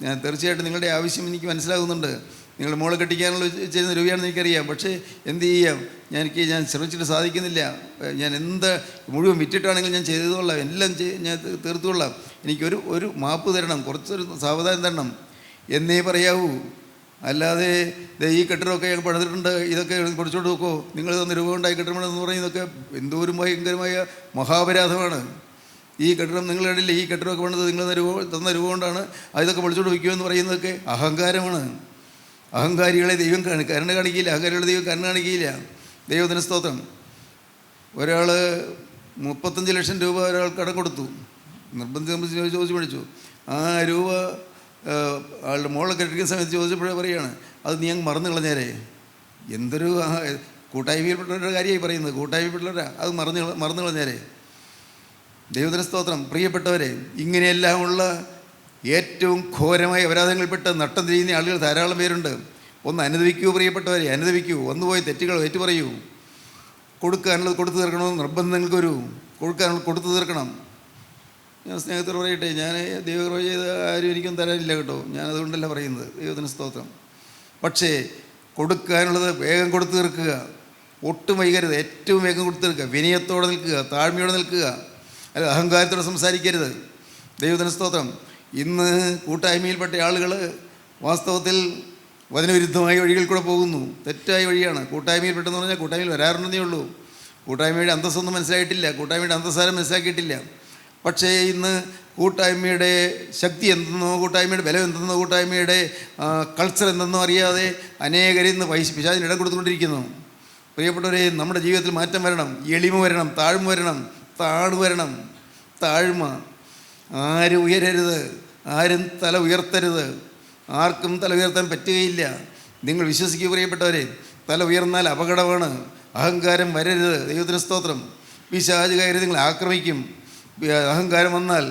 [SPEAKER 3] ഞാൻ തീർച്ചയായിട്ടും നിങ്ങളുടെ ആവശ്യം എനിക്ക് മനസ്സിലാകുന്നുണ്ട്. നിങ്ങളുടെ മോളെ കെട്ടിക്കാനുള്ള ചെയ്യുന്ന രൂപയാണെന്ന് എനിക്കറിയാം. പക്ഷേ എന്ത് ചെയ്യാം, ഞാൻ ശ്രമിച്ചിട്ട് സാധിക്കുന്നില്ല. ഞാൻ എന്ത് മുഴുവൻ വിറ്റിട്ടാണെങ്കിലും ഞാൻ ചെയ്തുകൊള്ളാം, എല്ലാം ഞാൻ തീർത്തുകൊള്ളാം. എനിക്കൊരു മാപ്പ് തരണം, കുറച്ചൊരു സാവധാനം തരണം എന്നേ പറയാവൂ. അല്ലാതെ ഈ കെട്ടിടമൊക്കെ ഞങ്ങൾ പണിതിട്ടുണ്ട്, ഇതൊക്കെ പൊടിച്ചോണ്ട് നോക്കോ, നിങ്ങൾ തന്ന രൂപ ഉണ്ടായി കെട്ടിടമെന്ന് പറയുന്നതൊക്കെ എന്തോരം ഭയങ്കരമായ മഹാപരാധമാണ്. ഈ കെട്ടിടം നിങ്ങൾ കണ്ടില്ല, ഈ കെട്ടിടമൊക്കെ പണിത് നിങ്ങൾ തന്ന രൂപ കൊണ്ടാണ്, ഇതൊക്കെ പൊളിച്ചോണ്ട് വയ്ക്കുമെന്ന് പറയുന്നതൊക്കെ അഹങ്കാരമാണ്. അഹങ്കാരികളെ ദൈവം കരുണ കാണിക്കില്ല, അഹങ്കാരികളെ ദൈവം കരുണ കാണിക്കില്ല. ദൈവത്തിന് സ്തോത്രം. ഒരാൾ 35 ലക്ഷം രൂപ ഒരാൾ കടം കൊടുത്തു, നിർബന്ധം ചോദിച്ചു മേടിച്ചു. ആ രൂപ ആളുടെ മോളെ കെട്ടിക്കുന്ന സമയത്ത് ചോദിച്ചപ്പോഴേ പറയുകയാണ്, അത് നീ അങ്ങ് മറന്നു കളഞ്ഞേരെ. എന്തൊരു കൂട്ടായ്മയിൽപ്പെട്ടവരുടെ കാര്യമായി പറയുന്നത്, കൂട്ടായ്മയിൽപ്പെട്ടവരാ, അത് മറന്നു കളഞ്ഞേരെ. ദൈവത്തിന് സ്തോത്രം. പ്രിയപ്പെട്ടവരെ, ഇങ്ങനെയെല്ലാമുള്ള ഏറ്റവും ഘോരമായ അപരാധങ്ങളിൽപ്പെട്ട് നട്ടം തിരിയുന്ന ആളുകൾ ധാരാളം പേരുണ്ട്. ഒന്ന് അനുദവിക്കൂ പ്രിയപ്പെട്ടവരെ, അനുദവിക്കൂ. വന്നുപോയ തെറ്റുകൾ ഏറ്റുപറയൂ. കൊടുക്കാനുള്ളത് കൊടുത്തു തീർക്കണമെന്ന് നിർബന്ധം നിങ്ങൾക്ക് വരൂ. കൊടുക്കാനുള്ളത് കൊടുത്തു തീർക്കണം. ഞാൻ സ്നേഹത്തോട് പറയട്ടെ, ഞാൻ ദൈവകൃപ ചെയ്ത് ആരും എനിക്കൊന്നും തരാനില്ല കേട്ടോ, ഞാനതുകൊണ്ടല്ല പറയുന്നത്. ദൈവത്തിന് സ്തോത്രം. പക്ഷേ കൊടുക്കാനുള്ളത് വേഗം കൊടുത്തു തീർക്കുക, ഒട്ടും വൈകരുത്. ഏറ്റവും വേഗം കൊടുത്തു തീർക്കുക. വിനയത്തോടെ നിൽക്കുക, താഴ്മയോടെ നിൽക്കുക, അല്ല അഹങ്കാരത്തോടെ സംസാരിക്കരുത്. ദൈവത്തിന് സ്തോത്രം. ഇന്ന് കൂട്ടായ്മയിൽപ്പെട്ട ആളുകൾ വാസ്തവത്തിൽ വചനവിരുദ്ധമായ വഴികളിൽ കൂടെ പോകുന്നു. തെറ്റായ വഴിയാണ്. കൂട്ടായ്മയിൽപ്പെട്ടെന്ന് പറഞ്ഞാൽ കൂട്ടായ്മയിൽ വരാറുണ്ടെന്നേ ഉള്ളൂ. കൂട്ടായ്മയുടെ അന്തസ്സൊന്നും മനസ്സിലായിട്ടില്ല, കൂട്ടായ്മയുടെ അന്തസ്സാരം മനസ്സിലാക്കിയിട്ടില്ല. പക്ഷേ ഇന്ന് കൂട്ടായ്മയുടെ ശക്തി എന്തെന്നോ, കൂട്ടായ്മയുടെ ബലം എന്തെന്നോ, കൂട്ടായ്മയുടെ കൾച്ചർ എന്തെന്നോ അറിയാതെ അനേകരിന്ന് പിശാചിന് ഇടം കൊടുത്തുകൊണ്ടിരിക്കുന്നു. പ്രിയപ്പെട്ടവരെ, നമ്മുടെ ജീവിതത്തിൽ മാറ്റം വരണം, എളിമ വരണം, താഴ്മ വരണം, വരണം. താഴ്മ. ആരും ഉയരരുത്, ആരും തല ഉയർത്തരുത്. ആർക്കും തല ഉയർത്താൻ പറ്റുകയില്ല. നിങ്ങൾ വിശ്വസിക്കുക പ്രിയപ്പെട്ടവരെ, തല ഉയർന്നാൽ അപകടമാണ്. അഹങ്കാരം വരരുത്. ദൈവത്തിന് സ്തോത്രം. പിശാച് കയറി നിങ്ങളെ ആക്രമിക്കും. അഹങ്കാരം വന്നാൽ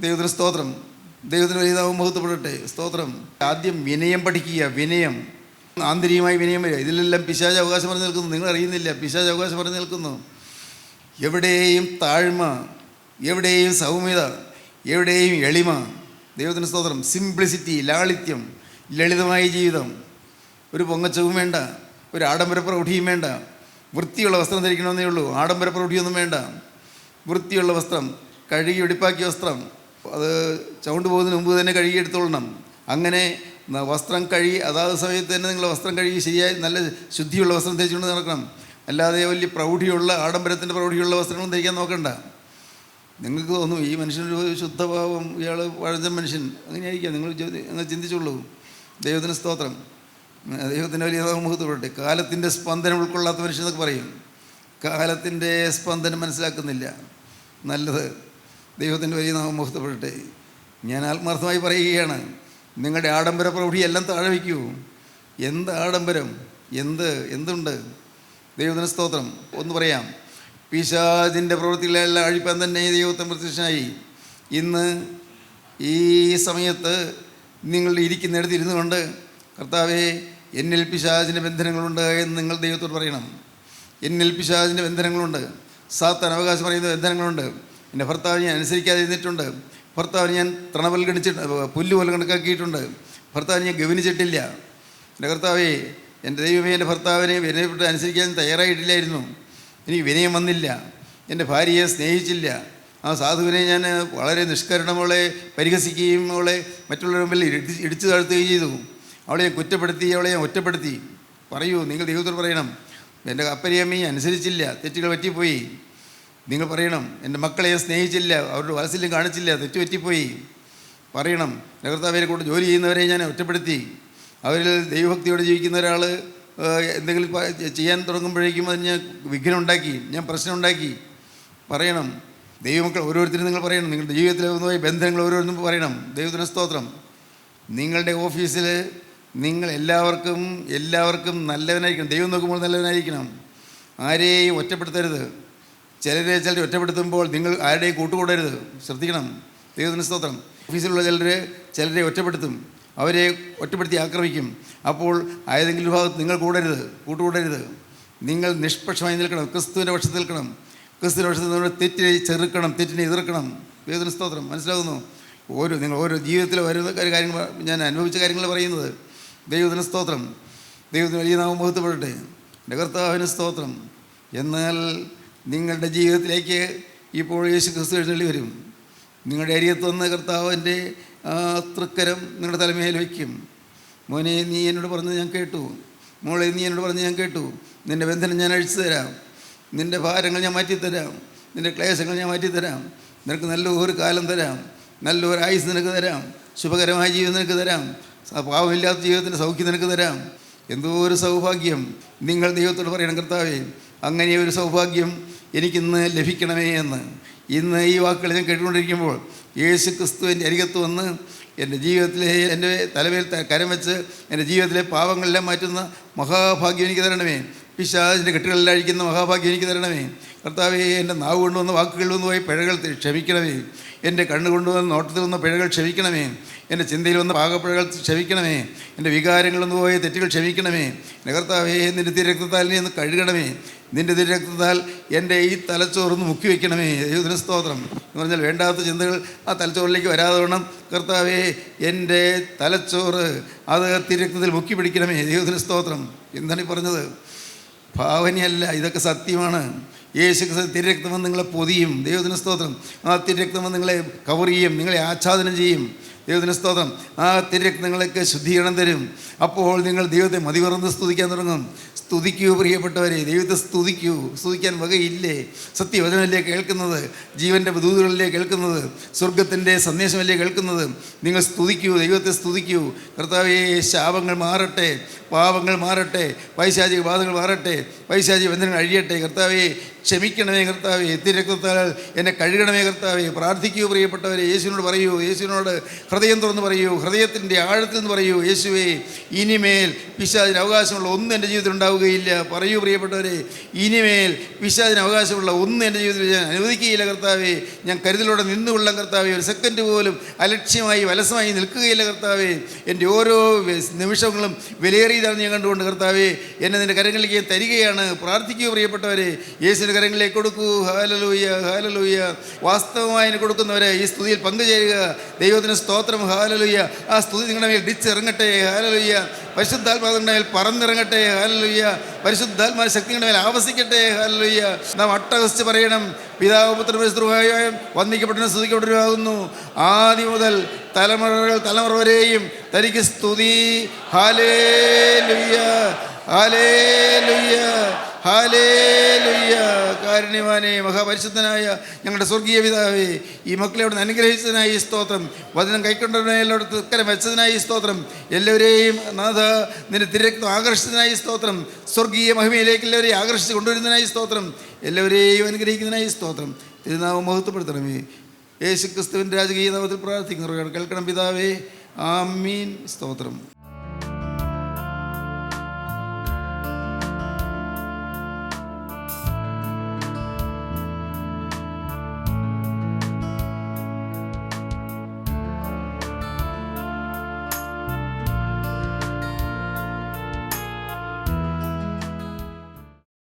[SPEAKER 3] ദൈവത്തിന് സ്തോത്രം. ദൈവത്തിന് വലിയ നാമം മഹത്വപ്പെടട്ടെ. സ്തോത്രം. ആദ്യം വിനയം പഠിക്കുക. വിനയം, ആന്തരികമായി വിനയം വരിക. ഇതിലെല്ലാം പിശാച് അവകാശം പറഞ്ഞു നിൽക്കുന്നു. നിങ്ങൾ അറിയുന്നില്ല, പിശാച് അവകാശം പറഞ്ഞു നിൽക്കുന്നു. എവിടെയും താഴ്മ, എവിടെയും സൗമ്യത, എവിടെയും എളിമ. ദൈവത്തിന് സ്തോത്രം. സിംപ്ലിസിറ്റി, ലാളിത്യം, ലളിതമായ ജീവിതം. ഒരു പൊങ്ങച്ചവും വേണ്ട, ഒരു ആഡംബര പ്രൗഢിയും വേണ്ട. വൃത്തിയുള്ള വസ്ത്രം ധരിക്കണമെന്നേ ഉള്ളൂ, ആഡംബര പ്രൗഢിയൊന്നും വേണ്ട. വൃത്തിയുള്ള വസ്ത്രം, കഴുകി വെടിപ്പാക്കിയ വസ്ത്രം, അത് ചുവണ്ട് പോകുന്നതിന് മുമ്പ് തന്നെ കഴുകി എടുത്തോളണം. അങ്ങനെ വസ്ത്രം കഴുകി അതാത് സമയത്ത് തന്നെ നിങ്ങൾ വസ്ത്രം കഴുകി ശരിയായി നല്ല ശുദ്ധിയുള്ള വസ്ത്രം ധരിച്ചുകൊണ്ട് നടക്കണം. അല്ലാതെ വലിയ പ്രൗഢിയുള്ള ആഡംബരത്തിൻ്റെ പ്രൗഢിയുള്ള വസ്ത്രങ്ങളും ധരിക്കാൻ നോക്കണ്ട. നിങ്ങൾക്ക് തോന്നും ഈ മനുഷ്യനൊരു ശുദ്ധഭാവം, ഇയാൾ പഴഞ്ചൻ മനുഷ്യൻ, അങ്ങനെയായിരിക്കാം. നിങ്ങൾ ചിന്തിച്ചുള്ളൂ. ദൈവത്തിന് സ്തോത്രം. ദൈവത്തിൻ്റെ വലിയ മുഖത്തോട്ടെ. കാലത്തിൻ്റെ സ്പന്ദനം ഉൾക്കൊള്ളാത്ത മനുഷ്യൻ എന്നൊക്കെ പറയും. കാലത്തിൻ്റെ സ്പന്ദനം മനസ്സിലാക്കുന്നില്ല. നല്ലത്. ദൈവത്തിൻ്റെ വലിയ നാമം മുഖത്തപ്പെടട്ടെ. ഞാൻ ആത്മാർത്ഥമായി പറയുകയാണ്, നിങ്ങളുടെ ആഡംബര പ്രൗഢി എല്ലാം താഴെ വയ്ക്കൂ. എന്ത് ആഡംബരം, എന്തുണ്ട്? ദൈവത്തിന് സ്തോത്രം. ഒന്ന് പറയാം, പിശാചിൻ്റെ പ്രവൃത്തികളെല്ലാം അഴിപ്പാൻ തന്നെ ദൈവത്വം പ്രത്യക്ഷനായി. ഇന്ന് ഈ സമയത്ത് നിങ്ങൾ ഇരിക്കുന്നിടത്ത് ഇരുന്നു കൊണ്ട്, കർത്താവേ, എന്നിൽ പിശാചിൻ്റെ ബന്ധനങ്ങളുണ്ട് എന്ന് നിങ്ങൾ ദൈവത്തോട് പറയണം. എന്നിൽ പിശാചിൻ്റെ ബന്ധനങ്ങളുണ്ട്. സാത്താൻ അവകാശം പറയുന്ന ബന്ധനങ്ങളുണ്ട്. എൻ്റെ ഭർത്താവ് ഞാൻ അനുസരിക്കാതെ ഇരുന്നിട്ടുണ്ട്. ഭർത്താവിന് ഞാൻ പുല്ല് പോലെ കണക്കാക്കിയിട്ടുണ്ട്. ഭർത്താവിന് ഞാൻ ഗവനിച്ചിട്ടില്ല. എൻ്റെ കർത്താവേ, എൻ്റെ ദൈവമേ, എൻ്റെ ഭർത്താവിനെ വിനയപ്പെട്ട് അനുസരിക്കാൻ തയ്യാറായിട്ടില്ലായിരുന്നു. എനിക്ക് വിനയം വന്നില്ല. എൻ്റെ ഭാര്യയെ സ്നേഹിച്ചില്ല. ആ സാധുവിനെ ഞാൻ വളരെ നിഷ്കരണം അവളെ പരിഹസിക്കുകയും അവളെ മറ്റുള്ളവരുടെ മുമ്പിൽ ഇടിച്ചു താഴ്ത്തുകയും ചെയ്തു. അവളെ ഞാൻ കുറ്റപ്പെടുത്തി, അവളെ ഞാൻ ഒറ്റപ്പെടുത്തി. പറയൂ, നിങ്ങൾ ദൈവത്തോട് പറയണം, എൻ്റെ അപ്പനെയമ്മയെ അനുസരിച്ചില്ല, തെറ്റുകൾ പറ്റിപ്പോയി. നിങ്ങൾ പറയണം, എൻ്റെ മക്കളെ ഞാൻ സ്നേഹിച്ചില്ല, അവരുടെ വാത്സല്യം കാണിച്ചില്ല, തെറ്റുപറ്റിപ്പോയി. പറയണം, എൻ്റെ കർത്താവിനെ കൊണ്ട് ജോലി ചെയ്യുന്നവരെ ഞാൻ ഒറ്റപ്പെടുത്തി. അവരിൽ ദൈവഭക്തിയോടെ ജീവിക്കുന്ന ഒരാൾ എന്തെങ്കിലും ചെയ്യാൻ തുടങ്ങുമ്പോഴേക്കും അത് ഞാൻ വിഘ്നം ഉണ്ടാക്കി, ഞാൻ പ്രശ്നം ഉണ്ടാക്കി. പറയണം, ദൈവമക്കൾ ഓരോരുത്തരും നിങ്ങൾ പറയണം, നിങ്ങളുടെ ജീവിതത്തിലെ ബന്ധങ്ങൾ ഓരോരുത്തരും പറയണം. ദൈവത്തിന് സ്തോത്രം. നിങ്ങളുടെ ഓഫീസിൽ നിങ്ങൾ എല്ലാവർക്കും നല്ലവനായിരിക്കണം. ദൈവം നോക്കുമ്പോൾ നല്ലവനായിരിക്കണം. ആരെയും ഒറ്റപ്പെടുത്തരുത്. ചിലരെ ഒറ്റപ്പെടുത്തുമ്പോൾ നിങ്ങൾ ആരുടെയും കൂട്ടുകൂടരുത്. ശ്രദ്ധിക്കണം. ദൈവത്തിന് സ്തോത്രം. ഓഫീസിലുള്ള ചിലരെ ഒറ്റപ്പെടുത്തും, അവരെ ഒറ്റപ്പെടുത്തി ആക്രമിക്കും. അപ്പോൾ ഏതെങ്കിലും ഭാഗത്ത് നിങ്ങൾ കൂട്ടുകൂടരുത്. നിങ്ങൾ നിഷ്പക്ഷമായി നിൽക്കണം, ക്രിസ്തുവിൻ്റെ പക്ഷത്ത് നിൽക്കണം. ക്രിസ്തുവിനോട് നമ്മുടെ തെറ്റിനെ ചെറുക്കണം, തെറ്റിനെ എതിർക്കണം. ദൈവത്തിന് സ്തോത്രം. മനസ്സിലാകുന്നു? നിങ്ങൾ ഓരോ ജീവിതത്തിൽ വരുന്ന കാര്യങ്ങൾ, ഞാൻ അനുഭവിച്ച കാര്യങ്ങൾ പറയുന്നത്. ദൈവത്തിന് സ്തോത്രം. ദൈവത്തിന് വലിയ നാമം മഹത്വപ്പെടട്ടെ. എൻ്റെ കർത്താവിന് സ്തോത്രം. എന്നാൽ നിങ്ങളുടെ ജീവിതത്തിലേക്ക് ഇപ്പോൾ യേശു ക്രിസ്തു എഴുന്നള്ളി വരും. നിങ്ങളുടെ അരിയത്ത് വന്ന് കർത്താവിൻ്റെ തൃക്കരം നിങ്ങളുടെ തലമേൽ വയ്ക്കും. മോനെ, നീ എന്നോട് പറഞ്ഞത് ഞാൻ കേട്ടു. മോളെ, നീ എന്നോട് പറഞ്ഞത് ഞാൻ കേട്ടു. നിൻ്റെ ബന്ധനം ഞാൻ അഴിച്ചു തരാം. നിൻ്റെ ഭാരങ്ങൾ ഞാൻ മാറ്റിത്തരാം. നിൻ്റെ ക്ലേശങ്ങൾ ഞാൻ മാറ്റിത്തരാം. നിനക്ക് നല്ലൊരു കാലം തരാം. നല്ലൊരു ആയുസ് നിനക്ക് തരാം. ശുഭകരമായ ജീവിതം നിനക്ക് തരാം. പാവമില്ലാത്ത ജീവിതത്തിൻ്റെ സൗഖ്യം നിനക്ക് തരാം. എന്തോ ഒരു സൗഭാഗ്യം. നിങ്ങൾ ദൈവത്തോട് പറയണം, കർത്താവേ, അങ്ങനെ ഒരു സൗഭാഗ്യം എനിക്കിന്ന് ലഭിക്കണമേ എന്ന്. ഇന്ന് ഈ വാക്കുകൾ ഞാൻ കേട്ടുകൊണ്ടിരിക്കുമ്പോൾ യേശു ക്രിസ്തുവിൻ്റെ അരികത്ത് വന്ന് എൻ്റെ ജീവിതത്തിലെ എൻ്റെ തലവേൽ കരം വെച്ച് എൻ്റെ ജീവിതത്തിലെ പാവങ്ങളെല്ലാം മാറ്റുന്ന മഹാഭാഗ്യം എനിക്ക് തരണമേ. പിശാചിൻ്റെ കെട്ടുകളിൽ അഴിക്കുന്ന മഹാഭാഗ്യം എനിക്ക് തരണമേ. കർത്താവേ, എൻ്റെ നാവ് കൊണ്ടുവന്ന വാക്കുകളിൽ നിന്ന് പോയി പിഴകൾ ക്ഷമിക്കണമേ. എൻ്റെ കണ്ണ് കൊണ്ടുവന്ന നോട്ടത്തിൽ വന്ന പിഴകൾ ക്ഷമിക്കണമേ. എൻ്റെ ചിന്തയിൽ വന്ന പാകപ്പിഴകൾ ക്ഷമിക്കണമേ. എൻ്റെ വികാരങ്ങളൊന്ന് പോയ തെറ്റുകൾ ക്ഷമിക്കണമേ. എൻ്റെ കർത്താവേ, നിൻ്റെ തിരക്തത്താൽ നീ ഒന്ന് കഴുകണമേ. നിൻ്റെ തിരക്തത്താൽ എൻ്റെ ഈ തലച്ചോറൊന്ന് മുക്കി വയ്ക്കണമേ. ദൈവത്തിന് സ്തോത്രം. എന്ന് പറഞ്ഞാൽ വേണ്ടാത്ത ചിന്തകൾ ആ തലച്ചോറിലേക്ക് വരാതെ വേണം. കർത്താവേ, എൻ്റെ തലച്ചോറ് അത് തിരക്തത്തിൽ മുക്കി പിടിക്കണമേ. ദൈവത്തിന് സ്തോത്രം. എന്താണ് ഈ പറഞ്ഞത്? ഭാവനയല്ല, ഇതൊക്കെ സത്യമാണ്. യേശു തിരക്തം നിങ്ങളെ പൊതിയും. ദൈവത്തിന് സ്തോത്രം. ആ തിരക്തം നിങ്ങളെ കവർ ചെയ്യും, നിങ്ങളെ ആച്ഛാദനം ചെയ്യും. ദൈവത്തിന് സ്തോത്രം. ആ തിരക്തങ്ങൾക്ക് ശുദ്ധീകരണം തരും. അപ്പോൾ നിങ്ങൾ ദൈവത്തെ മതിമറന്ന് സ്തുതിക്കാൻ തുടങ്ങും. സ്തുതിക്കൂ പ്രിയപ്പെട്ടവരെ, ദൈവത്തെ സ്തുതിക്കൂ. സ്തുതിക്കാൻ വകയില്ലേ? സത്യവചനമല്ലേ കേൾക്കുന്നത്? ജീവൻ്റെ ദൂതുകളിലേ കേൾക്കുന്നത്? സ്വർഗത്തിൻ്റെ സന്ദേശമല്ലേ കേൾക്കുന്നത്? നിങ്ങൾ സ്തുതിക്കൂ, ദൈവത്തെ സ്തുതിക്കൂ. കർത്താവേ, ശാപങ്ങൾ മാറട്ടെ, പാപങ്ങൾ മാറട്ടെ, പൈശാചിക ബാധകൾ മാറട്ടെ, പൈശാചിക ബന്ധനങ്ങൾ അഴിയട്ടെ. കർത്താവേ, ക്ഷമിക്കണമേ. കർത്താവേ, തിരക്തത്താൽ എന്നെ കഴുകണമേ. കർത്താവേ, പ്രാർത്ഥിക്കൂ പ്രിയപ്പെട്ടവരെ. യേശുവിനോട് പറയൂ, യേശുവിനോട് ഹൃദയം തുറന്ന് പറയൂ, ഹൃദയത്തിൻ്റെ ആഴത്തിൽ നിന്ന് പറയൂ, യേശുവേ, ഇനിമേൽ പിശാചിന് അവകാശമുള്ള ഒന്നും എൻ്റെ ജീവിതത്തിൽ ഉണ്ടാവുകയില്ല. പറയൂ പ്രിയപ്പെട്ടവരെ, ഇനിമേൽ പിശാചിന് അവകാശമുള്ള ഒന്നും എൻ്റെ ജീവിതത്തിൽ ഞാൻ അനുവദിക്കുകയില്ല. കർത്താവേ, ഞാൻ കരുതലോടെ നിന്നുകൊള്ളാം. കർത്താവേ, ഒരു സെക്കൻഡ് പോലും അലക്ഷ്യമായി വലസമായി നിൽക്കുകയില്ല. കർത്താവേ, എൻ്റെ ഓരോ നിമിഷങ്ങളും വിലയേറിയതാണ് ഞാൻ കണ്ടുകൊണ്ട്. കർത്താവേ, എന്നെ നിൻ്റെ കരങ്ങളിലേക്ക് തരികയാണ്. പ്രാർത്ഥിക്കൂ പ്രിയപ്പെട്ടവരെ. യേശുവിൻ്റെ കരങ്ങളിലേക്ക് കൊടുക്കൂ. Hallelujah, hallelujah. വാസ്തവമായി കൊടുക്കുന്നവരെ ഈ സ്തുതിയിൽ പങ്കുചേരുക. ദൈവത്തിന് സ്തോത്രം. ഹല്ലേലൂയ. ആ സ്തുതി നിങ്ങളുടെ മേൽ ഡിച്ചിറങ്ങട്ടെ. ഹല്ലേലൂയ. പരിശുദ്ധാത്മാവിന്റെ മേൽ പറന്നിറങ്ങട്ടെ. ഹല്ലേലൂയ. പരിശുദ്ധാത്മാവിന്റെ ശക്തി നിങ്ങളുടെ മേൽ ആവസിക്കട്ടെ. ഹല്ലേലൂയ. നാം അട്ടഹസിച്ച് പറയണം, പിതാവ് പുത്രൻ പരിശുദ്ധമായ വന്ദിക്കപ്പെട്ടവനും സ്തുതിക്കപ്പെട്ടവരുമാകുന്നു, ആദ്യം മുതൽ തലമുറ വരെയും തനിക്ക് സ്തുതി. ഹല്ലേലൂയ, ഹല്ലേലൂയ, ഹല്ലേലൂയ. കാരുണ്യവാനേ, മഹാപരിശുദ്ധനായ ഞങ്ങളുടെ സ്വർഗീയ പിതാവേ, ഈ മക്കളെ അവിടെ നിന്ന് അനുഗ്രഹിച്ചതിനായി ഈ സ്തോത്രം. വചനം കൈക്കൊണ്ടതിനോട് തൃക്കരം വെച്ചതിനായി ഈ സ്തോത്രം. എല്ലാവരെയും നാഥ നിന്റെ തിരക്തം ആകർഷിച്ചതിനായി സ്തോത്രം. സ്വർഗീയ മഹിമയിലേക്ക് എല്ലാവരെയും ആകർഷിച്ച് കൊണ്ടുവരുന്നതിനായി സ്തോത്രം. എല്ലാവരെയും അനുഗ്രഹിക്കുന്നതിനായി സ്തോത്രം. തിരുനാമം മഹത്വപ്പെടുത്തണമേ. യേശു ക്രിസ്തുവിൻ്റെ രാജകീയ നാമത്തിൽ പ്രാർത്ഥിക്കുന്നവരാണ്. കേൾക്കണം പിതാവേ. ആമീൻ. സ്തോത്രം.